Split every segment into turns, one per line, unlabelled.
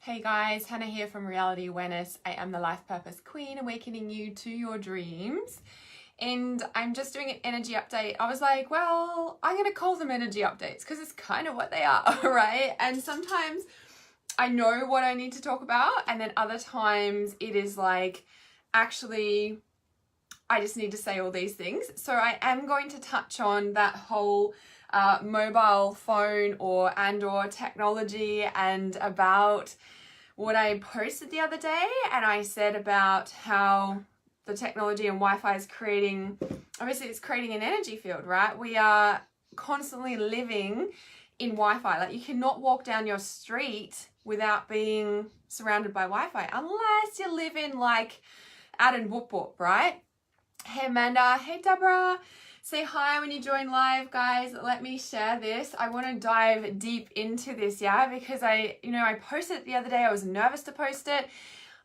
Hey guys, Hannah here from Reality Awareness. I am the Life Purpose Queen, awakening you to your dreams. And I'm just doing an energy update. I was like, well, I'm going to call them energy updates because it's kind of what they are, right? And sometimes I know what I need to talk about, and then other times it is like, actually, I just need to say all these things. So I am going to touch on that whole mobile phone or technology, and about what I posted the other day, and I said about how the technology and Wi-Fi is creating, obviously it's creating an energy field, right? We are constantly living in Wi-Fi. Like, you cannot walk down your street without being surrounded by Wi-Fi, unless you live in like out in Whoop Whoop, right? Hey Amanda, hey Deborah. Say hi when you join live, guys. Let me share this. I want to dive deep into this, yeah, because I posted it the other day. I was nervous to post it.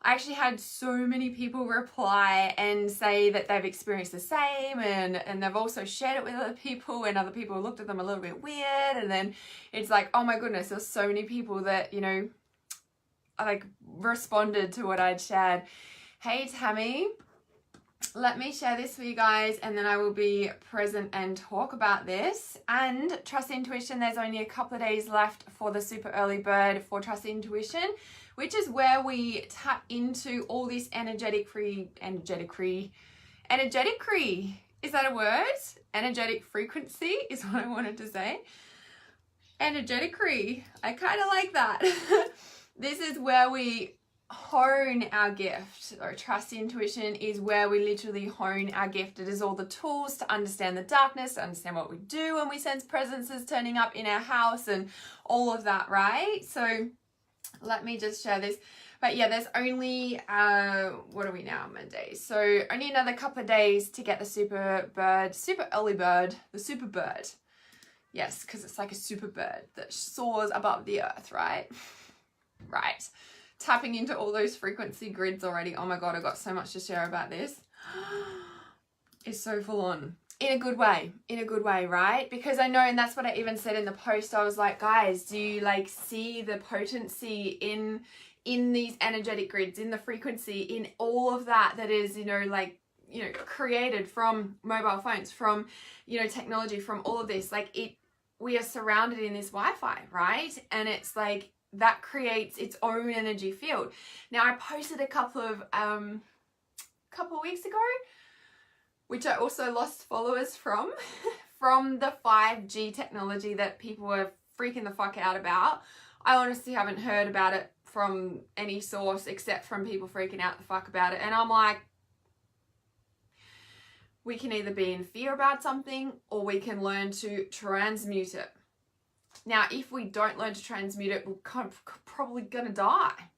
I actually had so many people reply and say that they've experienced the same, and they've also shared it with other people, and other people looked at them a little bit weird. And then it's like, oh my goodness, there's so many people that, like responded to what I'd shared. Hey Tammy. Let me share this for you guys, and then I will be present and talk about this. And Trust Intuition, there's only a couple of days left for the super early bird for Trust Intuition, which is where we tap into all this energetic frequency. Is that a word? Energetic frequency is what I wanted to say. Energetic free. I kind of like that. This is where we hone our gift. Or Trust Intuition is where we literally hone our gift. It is all the tools to understand the darkness, to understand what we do when we sense presences turning up in our house, and all of that, right? So let me just share this. But yeah, there's only what are we now, Monday? So only another couple of days to get the super early bird, the super bird. Yes, because it's like a super bird that soars above the earth, right? Right. Tapping into all those frequency grids already. Oh my God, I got so much to share about this. It's so full on. In a good way, right? Because I know, and that's what I even said in the post. I was like, guys, do you like see the potency in these energetic grids, in the frequency, in all of that is, created from mobile phones, from, technology, from all of this. Like, we are surrounded in this Wi-Fi, right? And it's like, that creates its own energy field. Now, I posted a couple of weeks ago, which I also lost followers from the 5G technology that people were freaking the fuck out about. I honestly haven't heard about it from any source except from people freaking out the fuck about it. And I'm like, we can either be in fear about something, or we can learn to transmute it. Now, if we don't learn to transmute it, we're probably going to die,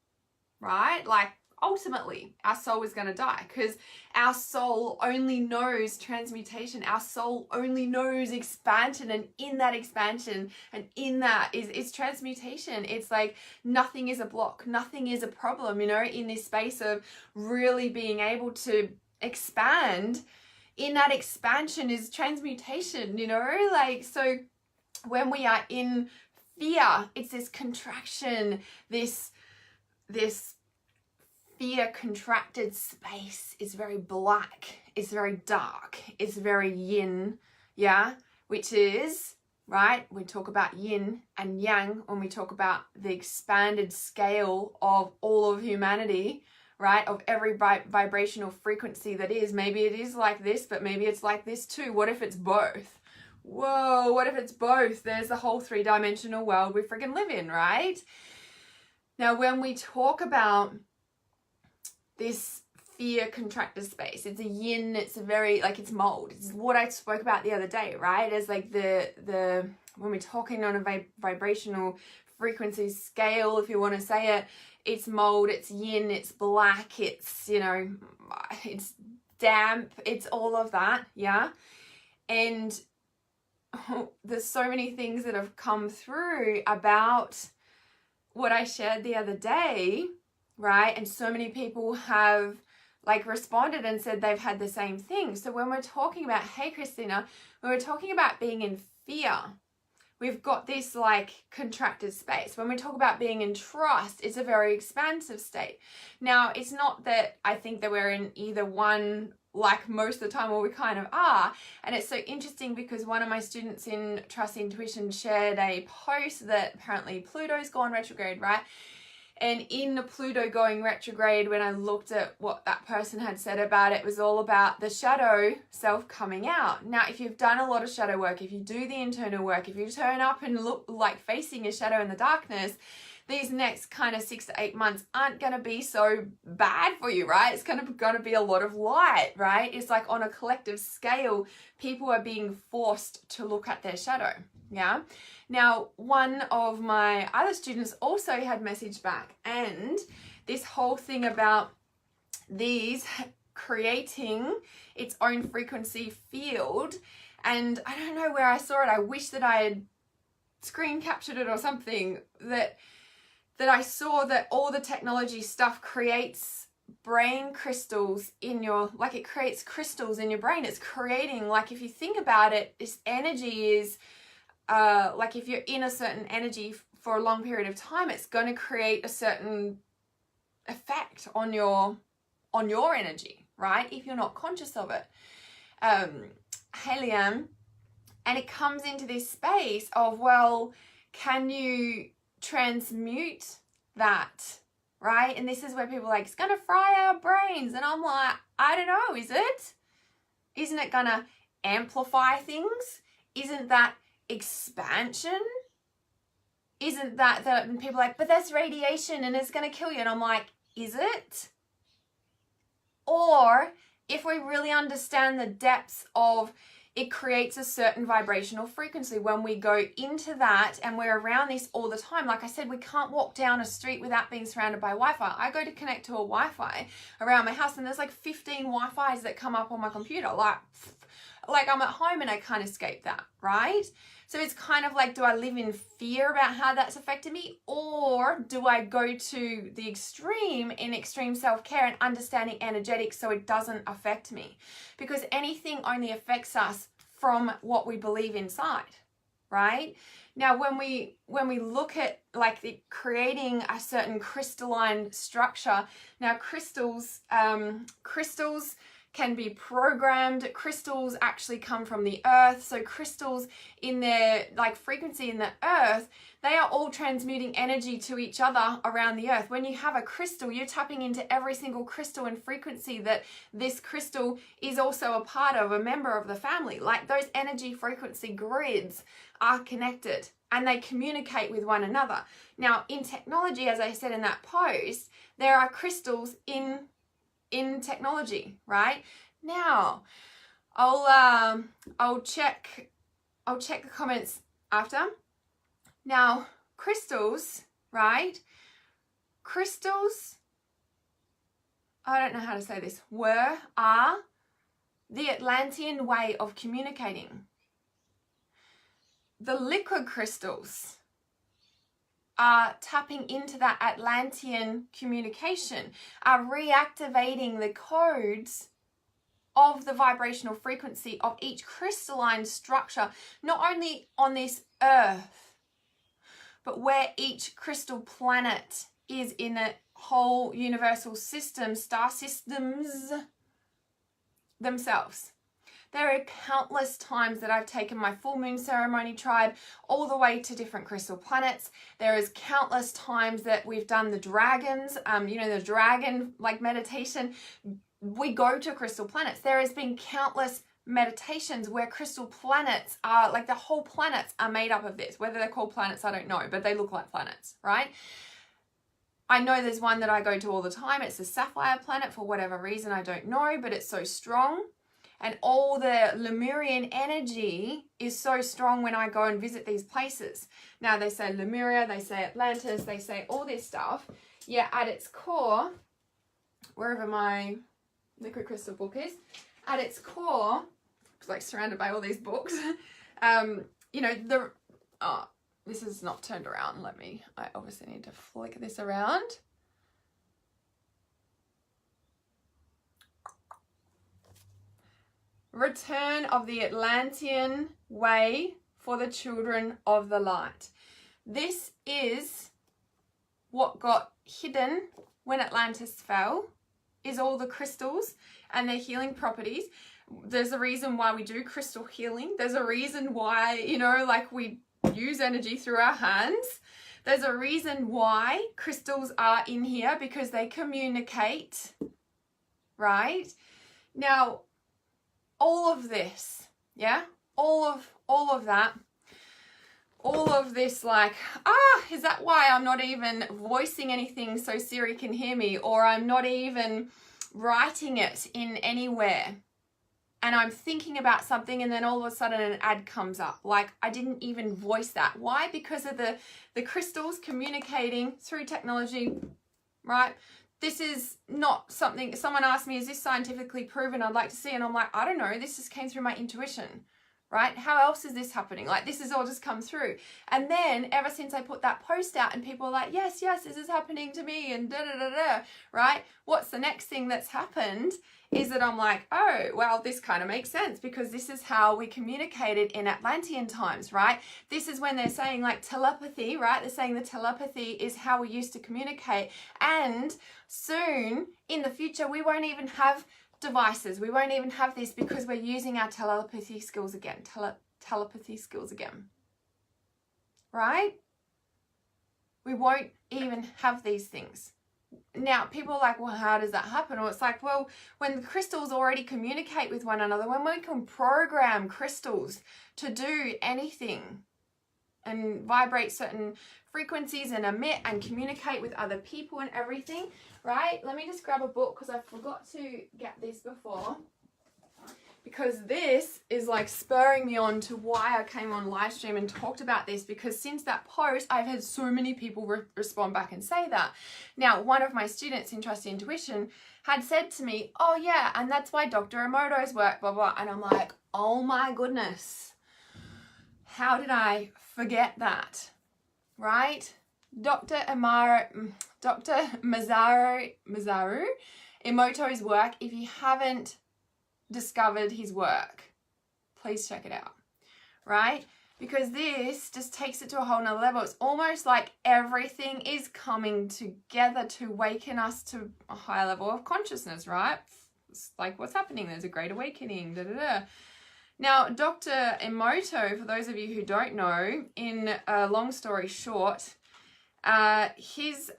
right? Like, ultimately, our soul is going to die, because our soul only knows transmutation. Our soul only knows expansion, and in that expansion and in that is transmutation. It's like nothing is a block, nothing is a problem, in this space of really being able to expand. In that expansion is transmutation, like, so when we are in fear, it's this contraction, this fear contracted space is very black, it's very dark, it's very yin, yeah, which is, right, we talk about yin and yang when we talk about the expanded scale of all of humanity, right, of every vibrational frequency that is. Maybe it is like this, but maybe it's like this too. What if it's both? Whoa, what if it's both? There's the whole 3-dimensional world we freaking live in, right? Now, when we talk about this fear contracted space, it's a yin, it's a very, like, it's mold. It's what I spoke about the other day, right? It's like the when we're talking on a vibrational frequency scale, if you want to say it, it's mold, it's yin, it's black, it's, it's damp, it's all of that, yeah? And there's so many things that have come through about what I shared the other day, right? And so many people have like responded and said they've had the same thing. So when we're talking about, hey Christina, when we're talking about being in fear, we've got this like contracted space. When we talk about being in trust, it's a very expansive state. Now, it's not that I think that we're in either one like most of the time, or we kind of are. And it's so interesting because one of my students in Trust Intuition shared a post that apparently Pluto's gone retrograde, right? And in the Pluto going retrograde, when I looked at what that person had said about it, it was all about the shadow self coming out. Now, if you've done a lot of shadow work, if you do the internal work, if you turn up and look like facing your shadow in the darkness, these next kind of 6 to 8 months aren't going to be so bad for you, right? It's going to be a lot of light, right? It's like on a collective scale, people are being forced to look at their shadow, yeah? Now, one of my other students also had messaged back, and this whole thing about these creating its own frequency field, and I don't know where I saw it. I wish that I had screen captured it or something, that I saw that all the technology stuff creates brain crystals in your, like it creates crystals in your brain. It's creating, like if you think about it, this energy is, like if you're in a certain energy for a long period of time, it's going to create a certain effect on your energy, right? If you're not conscious of it. Helium, and it comes into this space of, well, can you transmute that, right? And this is where people are like, it's gonna fry our brains, and I'm like, I don't know, is it? Isn't it gonna amplify things? Isn't that expansion? Isn't that and people are like, but that's radiation and it's gonna kill you, and I'm like, is it? Or if we really understand the depths of it, creates a certain vibrational frequency when we go into that, and we're around this all the time. Like I said, we can't walk down a street without being surrounded by Wi-Fi. I go to connect to a Wi-Fi around my house and there's like 15 Wi-Fis that come up on my computer. Like I'm at home and I can't escape that, right? So it's kind of like, do I live in fear about how that's affected me? Or do I go to the extreme in extreme self-care and understanding energetics so it doesn't affect me? Because anything only affects us from what we believe inside, right? Now, when we look at like creating a certain crystalline structure, now crystals can be programmed. Crystals actually come from the earth. So crystals in their like frequency in the earth, they are all transmuting energy to each other around the earth. When you have a crystal, you're tapping into every single crystal and frequency that this crystal is also a part of, a member of the family. Like those energy frequency grids are connected and they communicate with one another. Now in technology, as I said in that post, there are crystals in technology, right? Now, I'll check the comments after. Now, crystals, right? Crystals, I don't know how to say this, are the Atlantean way of communicating. The liquid crystals are tapping into that Atlantean communication, are reactivating the codes of the vibrational frequency of each crystalline structure, not only on this earth, but where each crystal planet is in a whole universal system, star systems themselves. There are countless times that I've taken my full moon ceremony tribe all the way to different crystal planets. There is countless times that we've done the dragons, the dragon like meditation. We go to crystal planets. There has been countless meditations where crystal planets are like the whole planets are made up of this. Whether they're called planets, I don't know, but they look like planets, right? I know there's one that I go to all the time. It's the sapphire planet for whatever reason, I don't know, but it's so strong. And all the Lemurian energy is so strong when I go and visit these places. Now they say Lemuria, they say Atlantis, they say all this stuff. Yeah, at its core, wherever my liquid crystal book is, at its core, it's like surrounded by all these books. This is not turned around. I obviously need to flick this around. Return of the Atlantean way for the children of the light. This is what got hidden when Atlantis fell, is all the crystals and their healing properties. There's a reason why we do crystal healing. There's a reason why, you know, like we use energy through our hands. There's a reason why crystals are in here, because they communicate, right? Now, all of this, yeah, all of that, all of this, like, is that why I'm not even voicing anything so Siri can hear me, or I'm not even writing it in anywhere, and I'm thinking about something and then all of a sudden an ad comes up? Like, I didn't even voice that. Why? Because of the crystals communicating through technology, right? This is not something, someone asked me, is this scientifically proven? I'd like to see. And I'm like, I don't know. This just came through my intuition, right? How else is this happening? Like, this has all just come through. And then ever since I put that post out and people are like, yes, this is happening to me and da-da-da-da, right? What's the next thing that's happened is that I'm like, oh, well, this kind of makes sense, because this is how we communicated in Atlantean times, right? This is when they're saying like telepathy, right? They're saying the telepathy is how we used to communicate. And soon in the future, we won't even have devices. We won't even have this, because we're using our telepathy skills again. Telepathy skills again, right? We won't even have these things. Now, people are like, well, how does that happen? Or it's like, well, when the crystals already communicate with one another, when we can program crystals to do anything and vibrate certain frequencies and emit and communicate with other people and everything, right? Let me just grab a book, because I forgot to get this before, because this is like spurring me on to why I came on live stream and talked about this, because since that post, I've had so many people respond back and say that. Now, one of my students in Trust Intuition had said to me, oh yeah, and that's why Dr. Emoto's work, blah, blah. And I'm like, oh my goodness, how did I forget that, right? Dr. Masaru Emoto's work, if you haven't discovered his work, please check it out, right? Because this just takes it to a whole nother level. It's almost like everything is coming together to waken us to a higher level of consciousness, right? It's like what's happening. There's a great awakening, da da da. Now, Dr. Emoto, for those of you who don't know, in a long story short, he's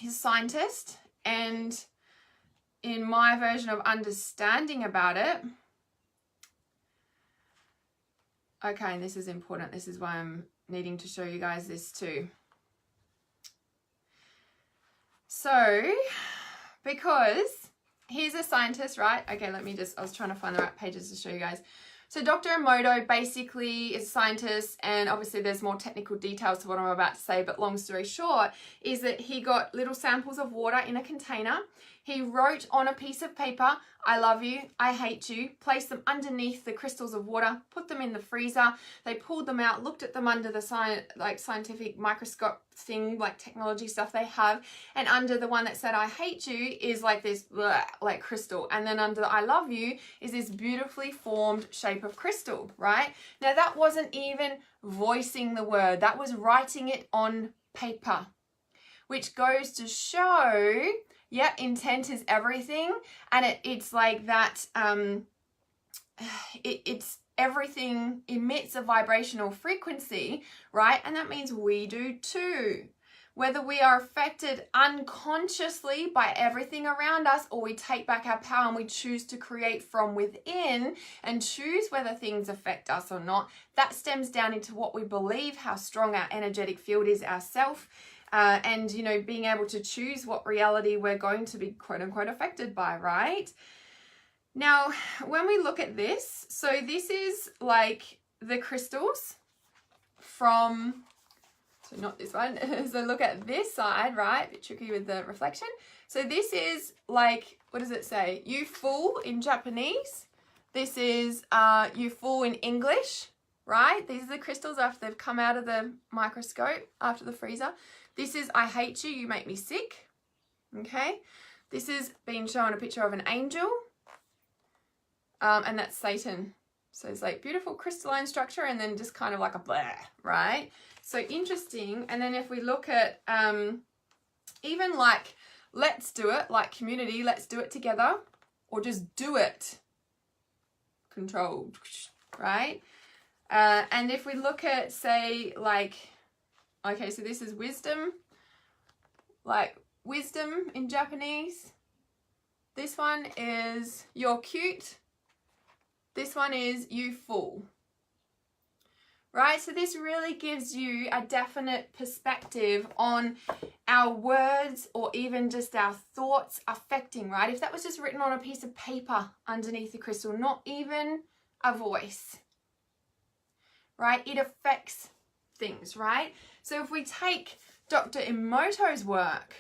scientist, and in my version of understanding about it, okay, and this is important, this is why I'm needing to show you guys this too. So, because he's a scientist, right? Okay, I was trying to find the right pages to show you guys. So Dr. Emoto basically is a scientist, and obviously there's more technical details to what I'm about to say, but long story short is that he got little samples of water in a container. He wrote on a piece of paper, I love you, I hate you, placed them underneath the crystals of water, put them in the freezer. They pulled them out, looked at them under the scientific microscope thing, like technology stuff they have. And under the one that said, I hate you, is like this like crystal. And then under the I love you is this beautifully formed shape of crystal, right? Now that wasn't even voicing the word, that was writing it on paper, which goes to show, yeah, intent is everything. And it's like that, it's everything emits a vibrational frequency, right? And that means we do too. Whether we are affected unconsciously by everything around us, or we take back our power and we choose to create from within and choose whether things affect us or not, that stems down into what we believe, how strong our energetic field is ourselves. And, you know, being able to choose what reality we're going to be quote unquote affected by, right? Now, when we look at this, so this is like the crystals from, so not this one, so look at this side, right? A bit tricky with the reflection. So this is like, what does it say? You fool in Japanese. This is you fool in English, right? These are the crystals after they've come out of the microscope, after the freezer. This is, I hate you, you make me sick, okay? This is being shown a picture of an angel, and that's Satan. So it's like beautiful crystalline structure and then just kind of like a blah, right? So interesting. And then if we look at even like, let's do it, like community, let's do it together, or just do it, control, right? And if we look at, say, like, okay, so this is wisdom, like wisdom in Japanese. This one is you're cute. This one is you fool. Right? So this really gives you a definite perspective on our words or even just our thoughts affecting, right? If that was just written on a piece of paper underneath the crystal, not even a voice, right? It affects things, right? So if we take Dr. Emoto's work,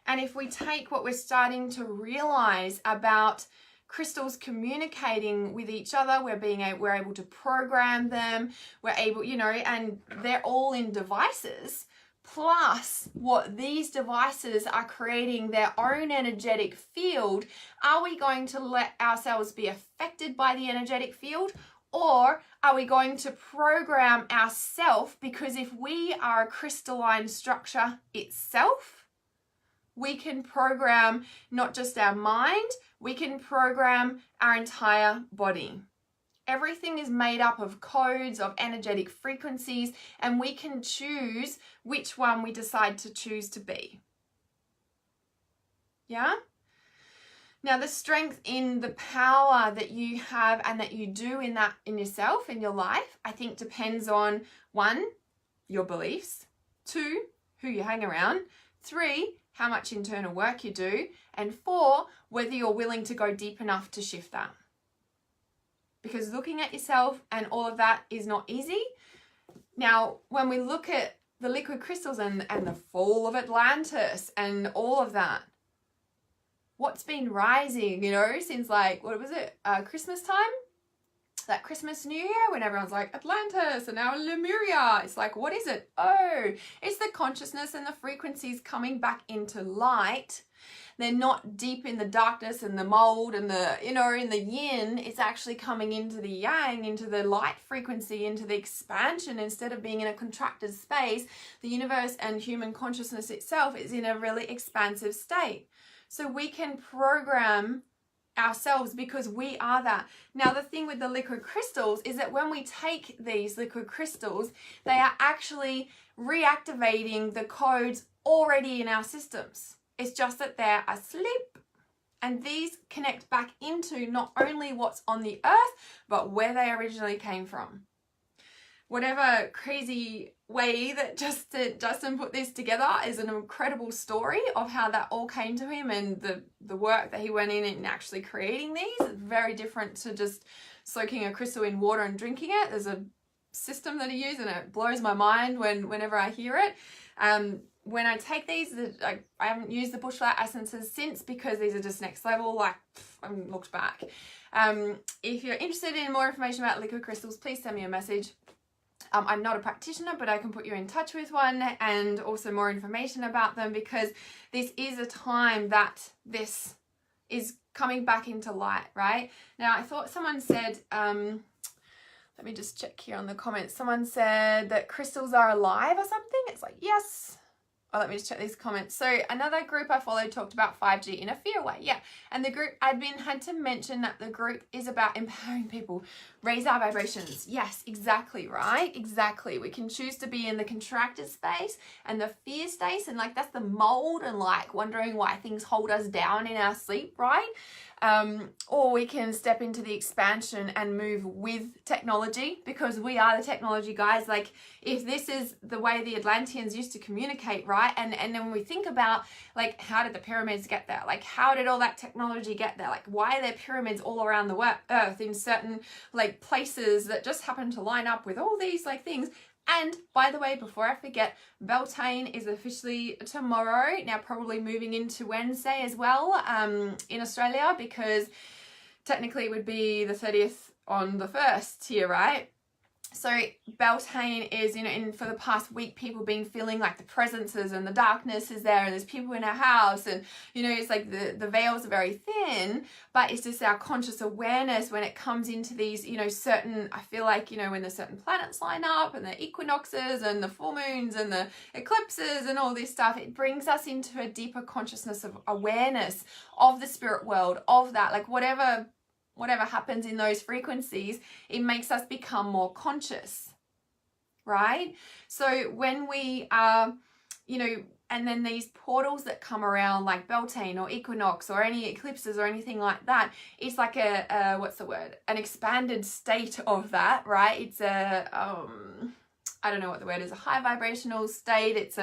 and if we take what we're starting to realize about crystals communicating with each other, we're able to program them, we're able, you know, and they're all in devices, plus what these devices are creating their own energetic field. Are we going to let ourselves be affected by the energetic field, or are we going to program ourselves? Because if we are a crystalline structure itself, we can program not just our mind, we can program our entire body. Everything is made up of codes, of energetic frequencies, and we can choose which one we decide to choose to be. Yeah? Now, the strength in the power that you have and that you do in yourself, in your life, I think depends on 1, your beliefs, 2, who you hang around, 3, how much internal work you do, and 4, whether you're willing to go deep enough to shift that. Because looking at yourself and all of that is not easy. Now, when we look at the liquid crystals and the fall of Atlantis and all of that, what's been rising, you know, since like, what was it, Christmas time? That Christmas New Year when everyone's like Atlantis and now Lemuria. It's like, what is it? Oh, it's the consciousness and the frequencies coming back into light. They're not deep in the darkness and the mold and the, you know, in the yin. It's actually coming into the yang, into the light frequency, into the expansion. Instead of being in a contracted space, the universe and human consciousness itself is in a really expansive state. So we can program ourselves because we are that. Now, the thing with the liquid crystals is that when we take these liquid crystals, they are actually reactivating the codes already in our systems. It's just that they're asleep. And these connect back into not only what's on the earth, but where they originally came from. Whatever crazy way that Justin put this together is an incredible story of how that all came to him and the work that he went in actually creating these. It's very different to just soaking a crystal in water and drinking it. There's a system that he used and it blows my mind whenever I hear it. When I take these, I haven't used the bushlight essences since because these are just next level. Like, I haven't looked back. If you're interested in more information about liquid crystals, please send me a message. I'm not a practitioner, but I can put you in touch with one and also more information about them, because this is a time that this is coming back into light, right? Now, I thought someone said, let me just check here on the comments. Someone said that crystals are alive or something. It's like, yes. Oh, let me just check these comments. So another group I followed talked about 5G in a fear way. Yeah. And the group admin had to mention that the group is about empowering people, raise our vibrations. Yes, exactly, right? Exactly. We can choose to be in the contracted space and the fear space. And like, that's the mold and like wondering why things hold us down in our sleep, right? Or we can step into the expansion and move with technology, because we are the technology, guys. Like, if this is the way the Atlanteans used to communicate, right? And then we think about, like, how did the pyramids get there? Like, how did all that technology get there? Like, why are there pyramids all around the earth in certain, like, places that just happen to line up with all these, like, things? And by the way, before I forget, Beltane is officially tomorrow. Now, probably moving into Wednesday as well, in Australia, because technically it would be the 30th on the 1st here, right? So Beltane is, for the past week, people been feeling like the presences and the darkness is there, and there's people in our house, and, it's like the veils are very thin, but it's just our conscious awareness when it comes into these, certain, I feel like, when the certain planets line up and the equinoxes and the full moons and the eclipses and all this stuff, it brings us into a deeper consciousness of awareness of the spirit world, of that, like whatever happens in those frequencies, it makes us become more conscious, right? So when we are, and then these portals that come around like Beltane or equinox or any eclipses or anything like that, it's like a what's the word? An expanded state of that, right? It's a, I don't know what the word is, a high vibrational state. It's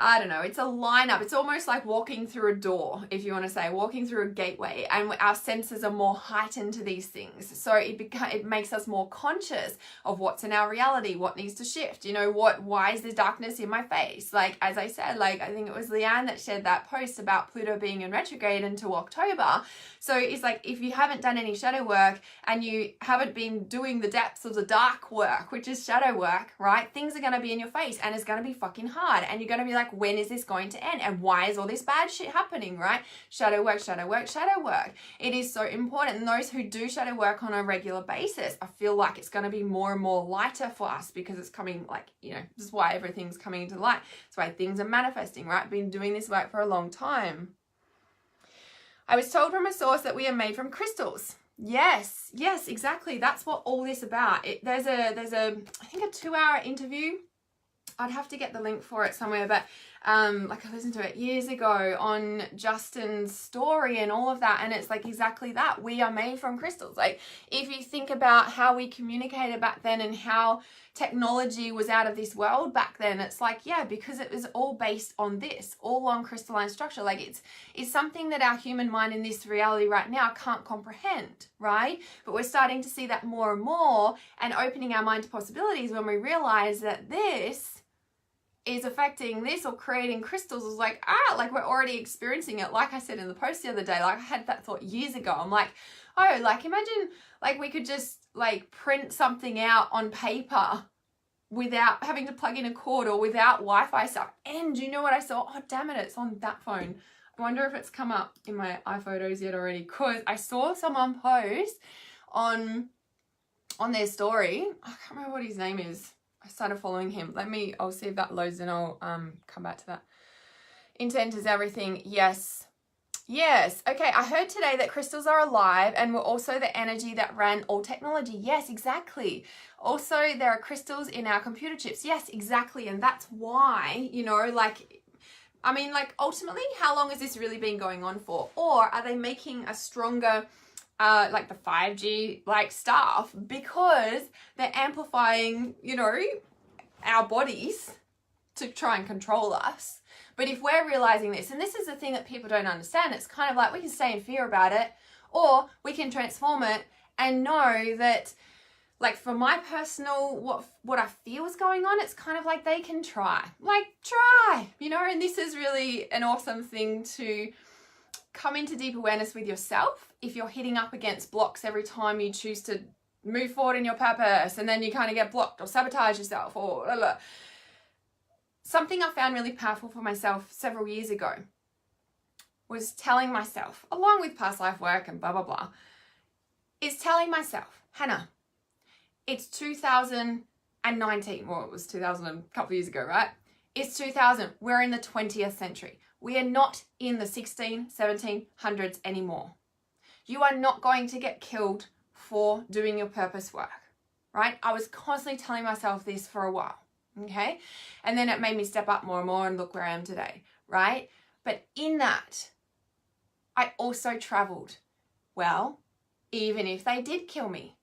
it's a lineup. It's almost like walking through a door, if you want to say, walking through a gateway, and our senses are more heightened to these things. So it makes us more conscious of what's in our reality, what needs to shift. Why is there darkness in my face? Like, as I said, like, I think it was Leanne that shared that post about Pluto being in retrograde until October. So it's like, if you haven't done any shadow work and you haven't been doing the depths of the dark work, which is shadow work, right? Things are going to be in your face and it's going to be fucking hard. And you're going to be like, when is this going to end? And why is all this bad shit happening, right? Shadow work, shadow work, shadow work. It is so important. And those who do shadow work on a regular basis, I feel like it's going to be more and more lighter for us, because it's coming, like, this is why everything's coming into light. That's why things are manifesting, right? Been doing this work for a long time. I was told from a source that we are made from crystals. Yes, exactly. That's what all this about. There's a I think a 2-hour interview. I'd have to get the link for it somewhere, but like I listened to it years ago on Justin's story and all of that, and it's like exactly that. We are made from crystals. Like, if you think about how we communicated back then and how technology was out of this world back then, it's like, yeah, because it was all based on this, all on crystalline structure. Like, it's something that our human mind in this reality right now can't comprehend, right? But we're starting to see that more and more, and opening our mind to possibilities when we realize that this is affecting this or creating crystals. Is like, like we're already experiencing it. Like I said in the post the other day, like I had that thought years ago. I'm like, like imagine like we could just like print something out on paper without having to plug in a cord or without Wi-Fi stuff. And you know what I saw? Oh, damn it, it's on that phone. I wonder if it's come up in my iPhotos yet already, because I saw someone post on their story. I can't remember what his name is. I started following him. I'll see if that loads and I'll come back to that. Intent is everything. Yes. Okay, I heard today that crystals are alive and were also the energy that ran all technology. Yes, exactly. Also, there are crystals in our computer chips. Yes, exactly. And that's why, ultimately, how long has this really been going on for? Or are they making a stronger like the 5G stuff, because they're amplifying, our bodies to try and control us? But if we're realizing this, and this is the thing that people don't understand, it's kind of like we can stay in fear about it, or we can transform it and know that, like, for my personal, what I feel is going on, it's kind of like they can try, and this is really an awesome thing to come into deep awareness with yourself. If you're hitting up against blocks every time you choose to move forward in your purpose, and then you kind of get blocked or sabotage yourself or blah, blah. Something I found really powerful for myself several years ago was telling myself, along with past life work and blah, blah, blah, is telling myself, Hannah, it's 2019. Well, it was 2000 a couple of years ago, right? It's 2000. We're in the 20th century. We are not in the 1700s anymore. You are not going to get killed for doing your purpose work, right? I was constantly telling myself this for a while, okay? And then it made me step up more and more, and look where I am today, right? But in that, I also traveled. Well, even if they did kill me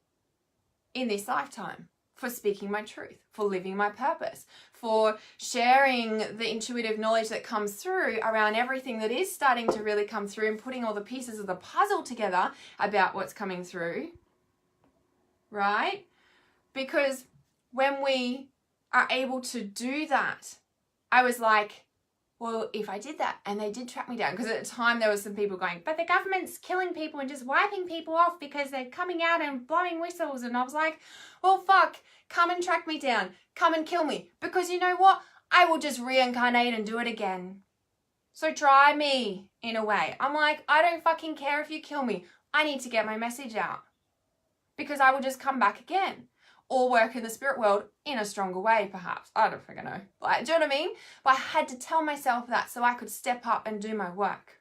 in this lifetime for speaking my truth, for living my purpose, for sharing the intuitive knowledge that comes through around everything that is starting to really come through, and putting all the pieces of the puzzle together about what's coming through, right? Because when we are able to do that, I was like, well, if I did that and they did track me down, because at the time there was some people going, but the government's killing people and just wiping people off because they're coming out and blowing whistles. And I was like, well, fuck, come and track me down. Come and kill me. Because you know what? I will just reincarnate and do it again. So try me, in a way. I'm like, I don't fucking care if you kill me. I need to get my message out. Because I will just come back again. Or work in the spirit world in a stronger way, perhaps. I don't freaking know. Like, do you know what I mean? But I had to tell myself that so I could step up and do my work.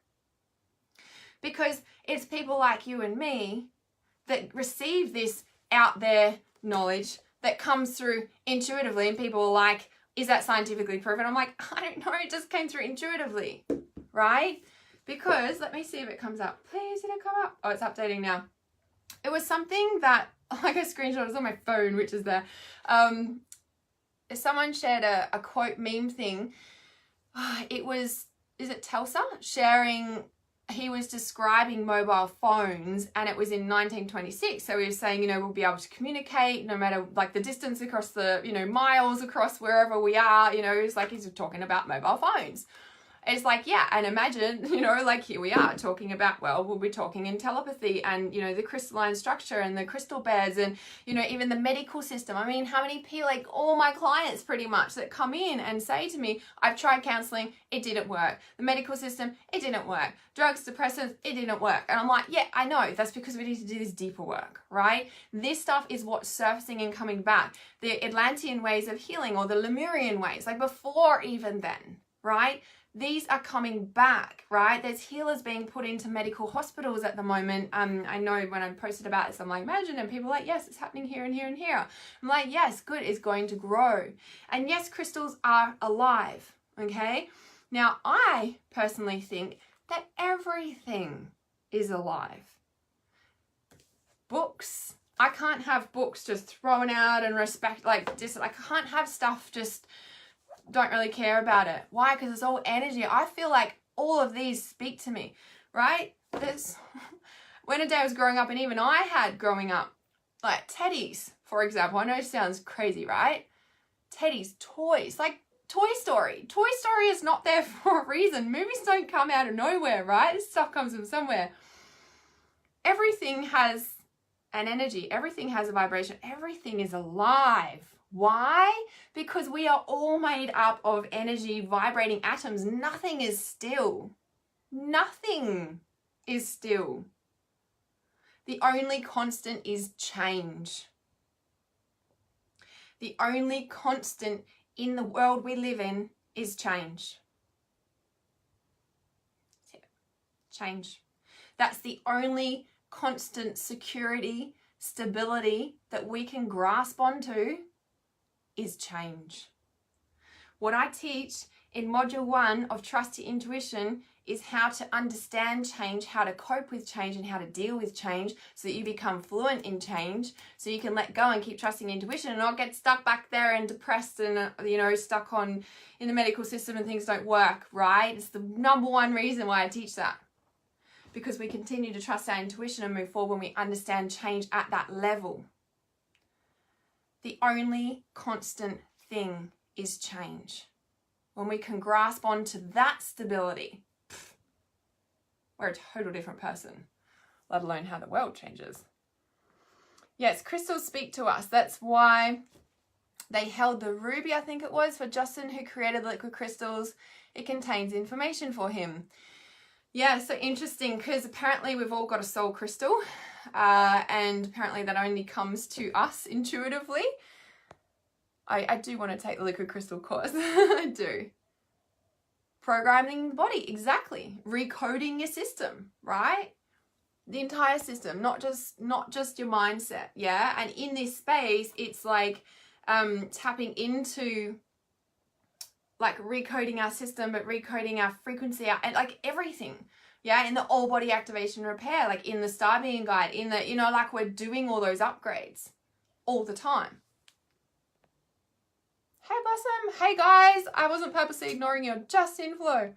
Because it's people like you and me that receive this out there knowledge that comes through intuitively, and people are like, is that scientifically proven? I'm like, I don't know, it just came through intuitively, right? Because, let me see if it comes up. Please, did it come up? Oh, it's updating now. It was something that, like a screenshot, it was on my phone, which is there. Someone shared a quote meme thing. It was, is it Telsa? Sharing, he was describing mobile phones, and it was in 1926. So he was saying, you know, we'll be able to communicate no matter like the distance across the, you know, miles across wherever we are, you know, it's like he's talking about mobile phones. It's like, yeah, and imagine, you know, like here we are talking about, well, we'll be talking in telepathy and, you know, the crystalline structure and the crystal beds and, you know, even the medical system. I mean, how many people, like all my clients pretty much that come in and say to me, I've tried counseling, it didn't work. The medical system, it didn't work. Drugs, depressants, it didn't work. And I'm like, yeah, I know. That's because we need to do this deeper work, right? This stuff is what's surfacing and coming back. The Atlantean ways of healing or the Lemurian ways, like before even then, right? These are coming back, right? There's healers being put into medical hospitals at the moment. I know when I posted about this, I'm like, imagine, and people are like, yes, it's happening here and here and here. I'm like, yes, good, it's going to grow. And yes, crystals are alive, okay? Now, I personally think that everything is alive. Books, I can't have books just thrown out and respect, like, just, like, I can't have stuff just don't really care about it. Why? Because it's all energy. I feel like all of these speak to me, right? When a day I was growing up, and even I had growing up, like teddies, for example. I know it sounds crazy, right? Teddies, toys, like Toy Story. Toy Story is not there for a reason. Movies don't come out of nowhere, right? This stuff comes from somewhere. Everything has an energy. Everything has a vibration. Everything is alive. Why? Because we are all made up of energy, vibrating atoms. Nothing is still. Nothing is still. The only constant is change. The only constant in the world we live in is change. Change. That's the only constant security, stability that we can grasp onto is change. What I teach in module 1 of Trust Your Intuition is how to understand change, how to cope with change, and how to deal with change so that you become fluent in change, so you can let go and keep trusting intuition and not get stuck back there and depressed and, you know, stuck on in the medical system and things don't work, right? It's the number one reason why I teach that. Because we continue to trust our intuition and move forward when we understand change at that level. The only constant thing is change. When we can grasp onto that stability, we're a total different person, let alone how the world changes. Yes, crystals speak to us. That's why they held the ruby, I think it was, for Justin, who created the liquid crystals. It contains information for him. Yeah, so interesting, because apparently we've all got a soul crystal, and apparently that only comes to us intuitively. I do want to take the liquid crystal course. I do. Programming the body, exactly. Recoding your system, right? The entire system, not just your mindset, yeah? And in this space, it's like tapping into like recoding our system, but recoding our frequency, and like everything, yeah? In the all body activation repair, like in the Star Being Guide, in the, you know, like we're doing all those upgrades all the time. Hey Blossom, hey guys, I wasn't purposely ignoring you, just in flow.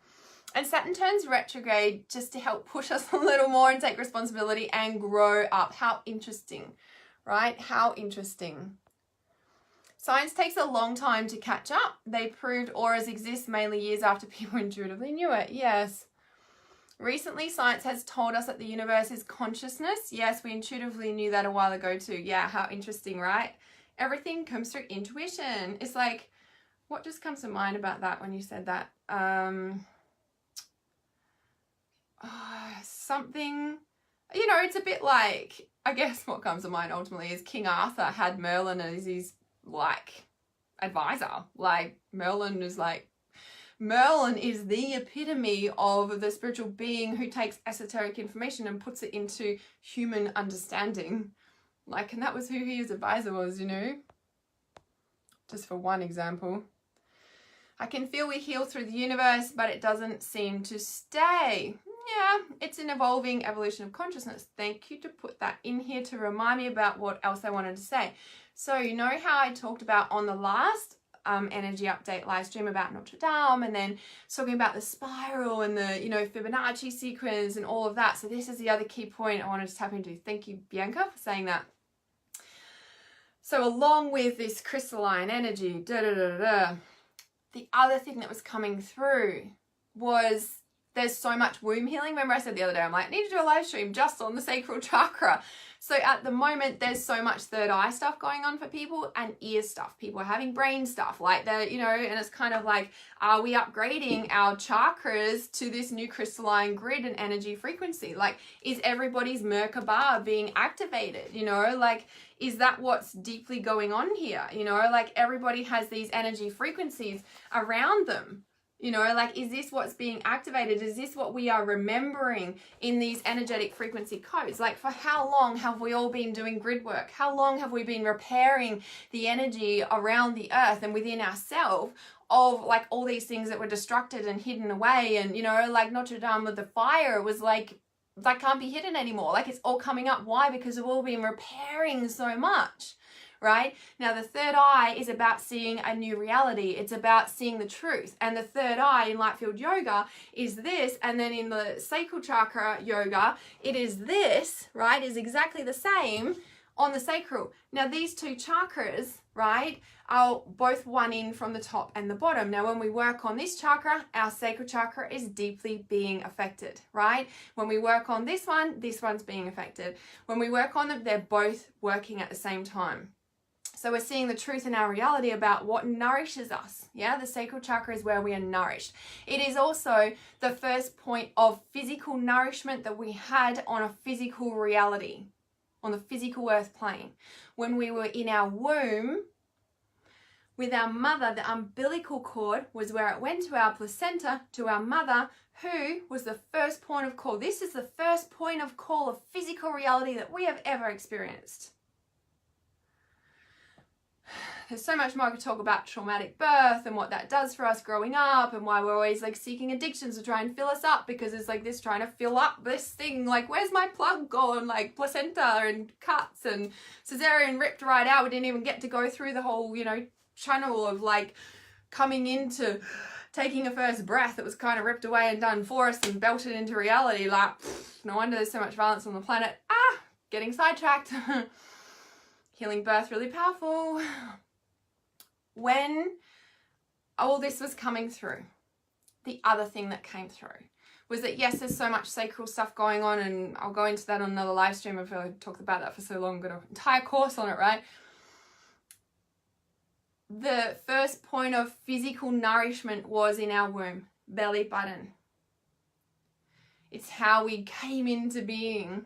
And Saturn turns retrograde just to help push us a little more and take responsibility and grow up. How interesting, right? How interesting. Science takes a long time to catch up. They proved auras exist mainly years after people intuitively knew it. Yes. Recently, science has told us that the universe is consciousness. Yes, we intuitively knew that a while ago too. Yeah, how interesting, right? Everything comes through intuition. It's like, what just comes to mind about that when you said that? Something, you know, it's a bit like, I guess what comes to mind ultimately is King Arthur had Merlin as his, like, advisor. Like, Merlin is the epitome of the spiritual being who takes esoteric information and puts it into human understanding. Like, and that was who his advisor was, you know? Just for one example. I can feel we heal through the universe, but it doesn't seem to stay. Yeah, it's an evolving evolution of consciousness. Thank you to put that in here to remind me about what else I wanted to say. So, you know how I talked about on the last energy update live stream about Notre Dame, and then talking about the spiral and the, you know, Fibonacci sequence and all of that. So this is the other key point I wanted to tap into. Thank you, Bianca, for saying that. So along with this crystalline energy, the other thing that was coming through was there's so much womb healing. Remember I said the other day, I'm like, I need to do a live stream just on the sacral chakra. So at the moment, there's so much third eye stuff going on for people and ear stuff. People are having brain stuff like that, you know, and it's kind of like, are we upgrading our chakras to this new crystalline grid and energy frequency? Like, is everybody's Merkaba being activated? You know, like, is that what's deeply going on here? You know, like everybody has these energy frequencies around them. You know, like, is this what's being activated? Is this what we are remembering in these energetic frequency codes? Like, for how long have we all been doing grid work? How long have we been repairing the energy around the earth and within ourselves of, like, all these things that were destructed and hidden away? And, you know, like Notre Dame with the fire was like, that can't be hidden anymore. Like, it's all coming up. Why? Because we've all been repairing so much. Right? Now, the third eye is about seeing a new reality. It's about seeing the truth. And the third eye in light field yoga is this. And then in the sacral chakra yoga, it is this, right? Is exactly the same on the sacral. Now, these two chakras, right, are both one in from the top and the bottom. Now, when we work on this chakra, our sacral chakra is deeply being affected, right? When we work on this one's being affected. When we work on them, they're both working at the same time. So we're seeing the truth in our reality about what nourishes us. Yeah, the sacral chakra is where we are nourished. It is also the first point of physical nourishment that we had on a physical reality, on the physical earth plane. When we were in our womb with our mother, the umbilical cord was where it went to our placenta, to our mother, who was the first point of call. This is the first point of call of physical reality that we have ever experienced. There's so much more I could talk about traumatic birth and what that does for us growing up, and why we're always like seeking addictions to try and fill us up, because it's like this trying to fill up this thing, like, where's my plug gone? Like, placenta and cuts and cesarean ripped right out. We didn't even get to go through the whole, you know, channel of like coming into taking a first breath. It was kind of ripped away and done for us and belted into reality. Like, no wonder there's so much violence on the planet. Getting sidetracked. Healing birth, really powerful. When all this was coming through, the other thing that came through was that, yes, there's so much sacral stuff going on, and I'll go into that on another live stream. I've really talked about that for so long, got an entire course on it, right? The first point of physical nourishment was in our womb, belly button. It's how we came into being.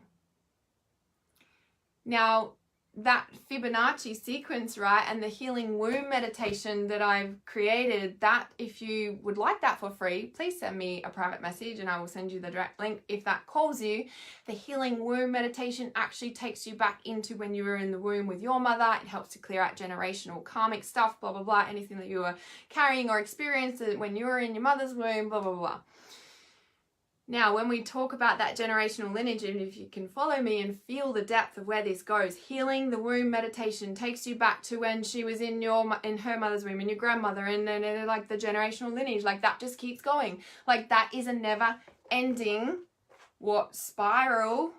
Now, that Fibonacci sequence, right, and the healing womb meditation that I've created, that if you would like that for free, please send me a private message and I will send you the direct link if that calls you. The healing womb meditation actually takes you back into when you were in the womb with your mother. It helps to clear out generational karmic stuff, blah, blah, blah, anything that you were carrying or experienced when you were in your mother's womb, blah, blah, blah. Now, when we talk about that generational lineage, and if you can follow me and feel the depth of where this goes, healing the womb meditation takes you back to when she was in her mother's womb, and your grandmother, and like the generational lineage, like that just keeps going. Like that is a never ending, spiral,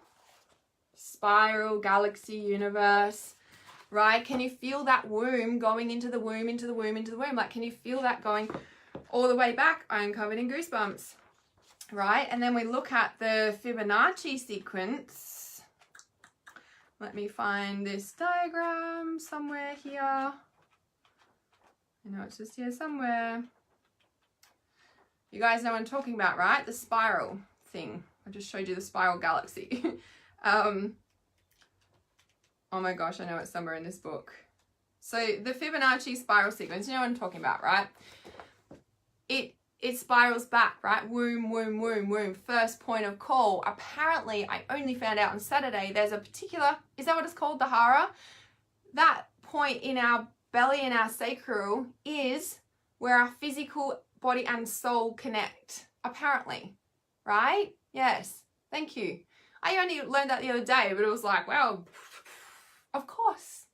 galaxy, universe, right? Can you feel that womb going into the womb, into the womb, into the womb? Like, can you feel that going all the way back? I'm covered in goosebumps, right? And then we look at the Fibonacci sequence. Let me find this diagram somewhere here. I know it's just here somewhere. You guys know what I'm talking about, right? The spiral thing. I just showed you the spiral galaxy. Oh my gosh, I know it's somewhere in this book. So the Fibonacci spiral sequence, you know what I'm talking about, right? It spirals back, right? Womb, womb, womb, womb. First point of call. Apparently, I only found out on Saturday, there's a particular, is that what it's called? The hara? That point in our belly and our sacral is where our physical body and soul connect. Apparently, right? Yes. Thank you. I only learned that the other day, but it was like, wow, of course.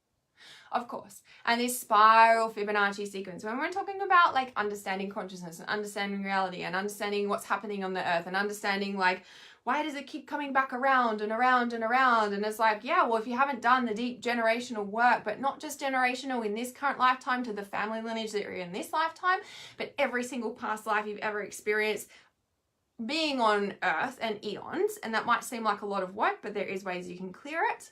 Of course. And this spiral Fibonacci sequence, when we're talking about like understanding consciousness and understanding reality and understanding what's happening on the earth and understanding like, why does it keep coming back around and around and around? And it's like, yeah, well, if you haven't done the deep generational work, but not just generational in this current lifetime to the family lineage that you're in this lifetime, but every single past life you've ever experienced being on earth and eons, and that might seem like a lot of work, but there is ways you can clear it.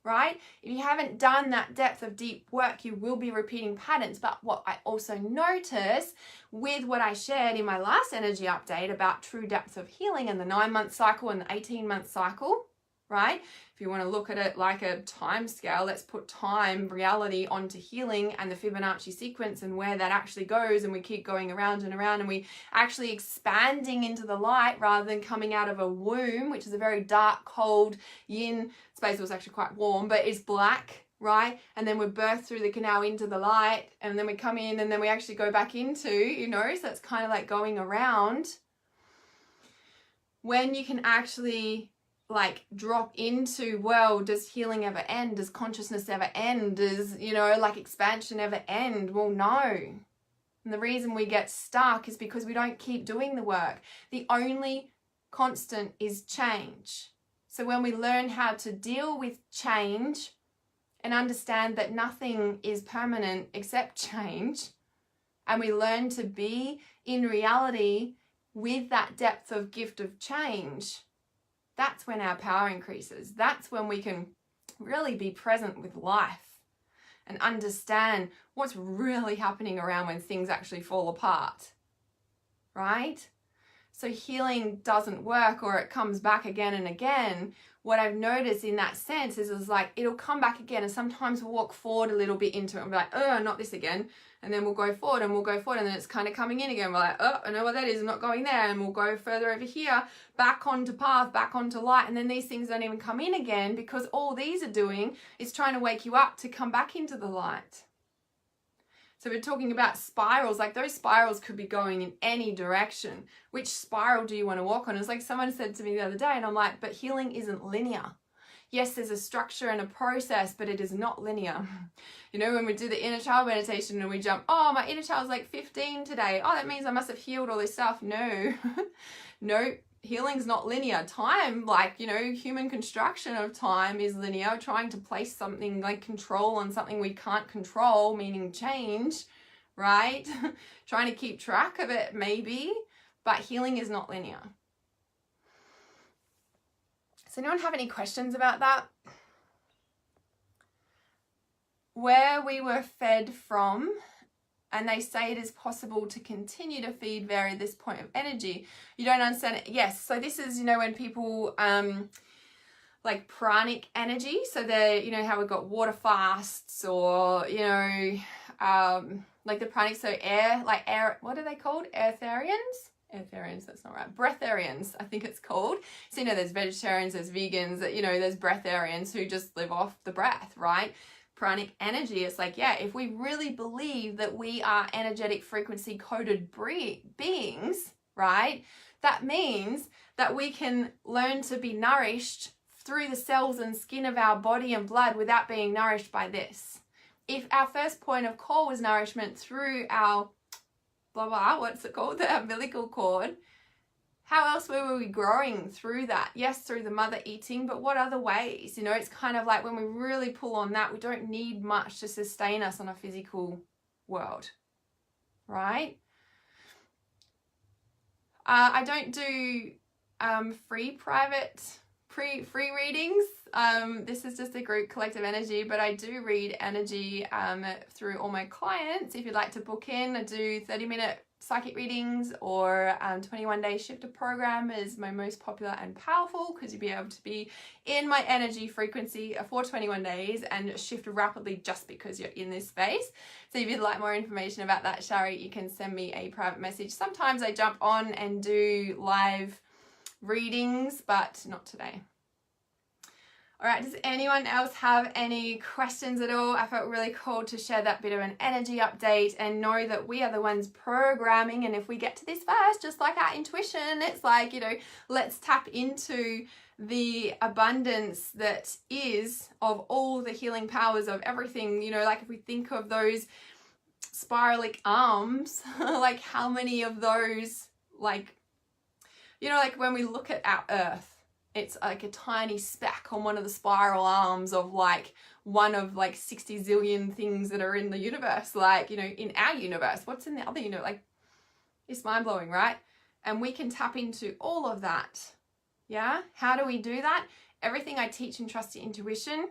Right? If you haven't done that depth of deep work, you will be repeating patterns. But what I also notice with what I shared in my last energy update about true depth of healing and the 9-month cycle and the 18-month cycle, right? If you want to look at it like a time scale, let's put time, reality onto healing and the Fibonacci sequence and where that actually goes, and we keep going around and around, and we actually expanding into the light rather than coming out of a womb, which is a very dark, cold yin space. Was actually quite warm, but it's black, right? And then we're birthed through the canal into the light, and then we come in, and then we actually go back into, you know, so it's kind of like going around. When you can actually like drop into, well, does healing ever end? Does consciousness ever end? Does, you know, like expansion ever end? Well, no. And the reason we get stuck is because we don't keep doing the work. The only constant is change. So when we learn how to deal with change and understand that nothing is permanent except change, and we learn to be in reality with that depth of gift of change, that's when our power increases. That's when we can really be present with life and understand what's really happening around when things actually fall apart, right? So healing doesn't work, or it comes back again and again. What I've noticed in that sense is like it'll come back again, and sometimes we'll walk forward a little bit into it and be like, oh, not this again. And then we'll go forward and we'll go forward, and then it's kind of coming in again. We're like, oh, I know what that is. I'm not going there. And we'll go further over here, back onto path, back onto light. And then these things don't even come in again, because all these are doing is trying to wake you up to come back into the light. So we're talking about spirals, like those spirals could be going in any direction. Which spiral do you want to walk on? It's like someone said to me the other day, and I'm like, but healing isn't linear. Yes, there's a structure and a process, but it is not linear. You know, when we do the inner child meditation and we jump, oh, my inner child's like 15 today. Oh, that means I must have healed all this stuff. No, no, healing's not linear. Time, like, you know, human construction of time is linear. Trying to place something like control on something we can't control, meaning change, right? Trying to keep track of it, maybe, but healing is not linear. Does anyone have any questions about that? Where we were fed from, and they say it is possible to continue to feed vary this point of energy. You don't understand it? Yes. So this is, you know, when people like pranic energy. So they're, you know, how we've got water fasts, or, you know, like the pranic, so air, like air, what are they called? Airtharians, that's not right. Breatharians, I think it's called. So, you know, there's vegetarians, there's vegans, you know, there's breatharians who just live off the breath, right? Pranic energy, it's like, yeah, if we really believe that we are energetic frequency coded beings, right? That means that we can learn to be nourished through the cells and skin of our body and blood without being nourished by this. If our first point of call was nourishment through our blah blah, what's it called, the umbilical cord, how else were we growing through that? Yes, through the mother eating, but what other ways? You know, it's kind of like when we really pull on that, we don't need much to sustain us on a physical world, right? I don't do free readings. This is just a group collective energy, but I do read energy through all my clients. If you'd like to book in, I do 30-minute psychic readings, or 21-day shifter program is my most popular and powerful, because you'll be able to be in my energy frequency for 21 days and shift rapidly just because you're in this space. So if you'd like more information about that, Shari, you can send me a private message. Sometimes I jump on and do live readings, but not today. All right, does anyone else have any questions at all? I felt really called to share that bit of an energy update and know that we are the ones programming. And if we get to this first, just like our intuition, it's like, you know, let's tap into the abundance that is of all the healing powers of everything. You know, like if we think of those spiralic arms, like how many of those, like, you know, like when we look at our Earth, it's like a tiny speck on one of the spiral arms of like one of like 60 zillion things that are in the universe. Like, you know, in our universe, what's in the other universe? Like, it's mind blowing, right? And we can tap into all of that. Yeah. How do we do that? Everything I teach in Trust Your Intuition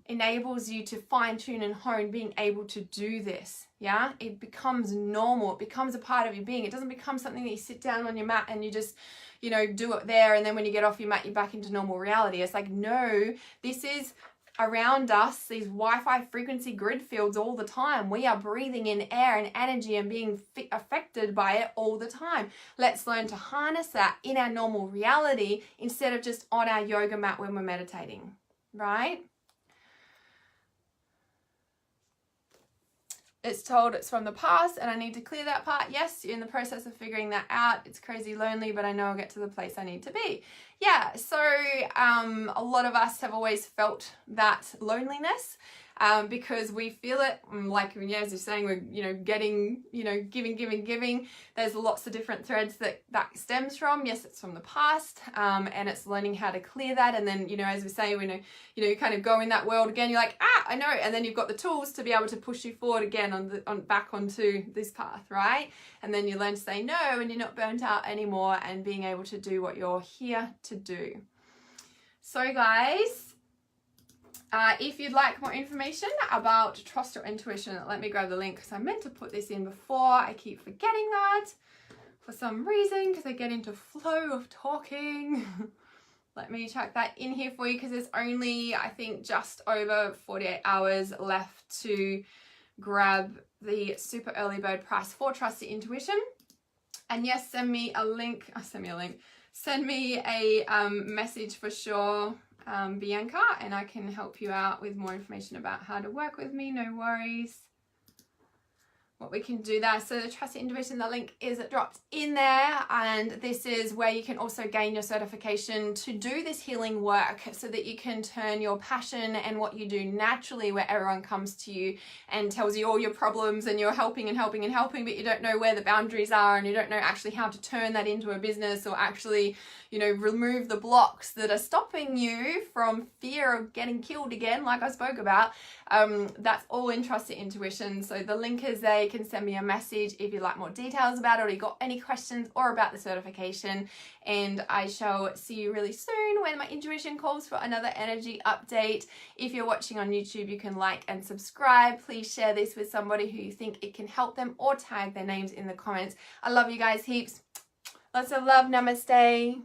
enables you to fine tune and hone being able to do this. Yeah. It becomes normal. It becomes a part of your being. It doesn't become something that you sit down on your mat and you just, you know, do it there, and then when you get off your mat, you're back into normal reality. It's like, no, this is around us, these Wi-Fi frequency grid fields all the time. We are breathing in air and energy and being affected by it all the time. Let's learn to harness that in our normal reality instead of just on our yoga mat when we're meditating, right? It's told it's from the past and I need to clear that part. Yes, you're in the process of figuring that out. It's crazy lonely, but I know I'll get to the place I need to be. Yeah, so a lot of us have always felt that loneliness because we feel it, like, as you're saying, we're, you know, getting, you know, giving. There's lots of different threads that stems from. Yes, it's from the past, and it's learning how to clear that. And then, you know, as we say, when you kind of go in that world again, you're like, I know, and then you've got the tools to be able to push you forward again back onto this path, right? And then you learn to say no, and you're not burnt out anymore, and being able to do what you're here to do. So guys, if you'd like more information about Trust Your Intuition, let me grab the link, because I meant to put this in before. I keep forgetting that for some reason, because I get into flow of talking. Let me check that in here for you, because there's only, I think, just over 48 hours left to grab the super early bird price for Trust Your Intuition. And yes, send me a link. Send me a message for sure, Bianca, and I can help you out with more information about how to work with me. No worries. What we can do there. So the Trust Your Intuition, the link is dropped in there, and this is where you can also gain your certification to do this healing work, so that you can turn your passion and what you do naturally, where everyone comes to you and tells you all your problems, and you're helping, but you don't know where the boundaries are, and you don't know actually how to turn that into a business, or actually, you know, remove the blocks that are stopping you from fear of getting killed again, like I spoke about. That's all in Trust Your Intuition. So the link is there. You can send me a message if you'd like more details about it, or you got any questions or about the certification, and I shall see you really soon when my intuition calls for another energy update. If you're watching on YouTube, you can like and subscribe. Please share this with somebody who you think it can help them, or tag their names in the comments. I love you guys heaps. Lots of love. Namaste.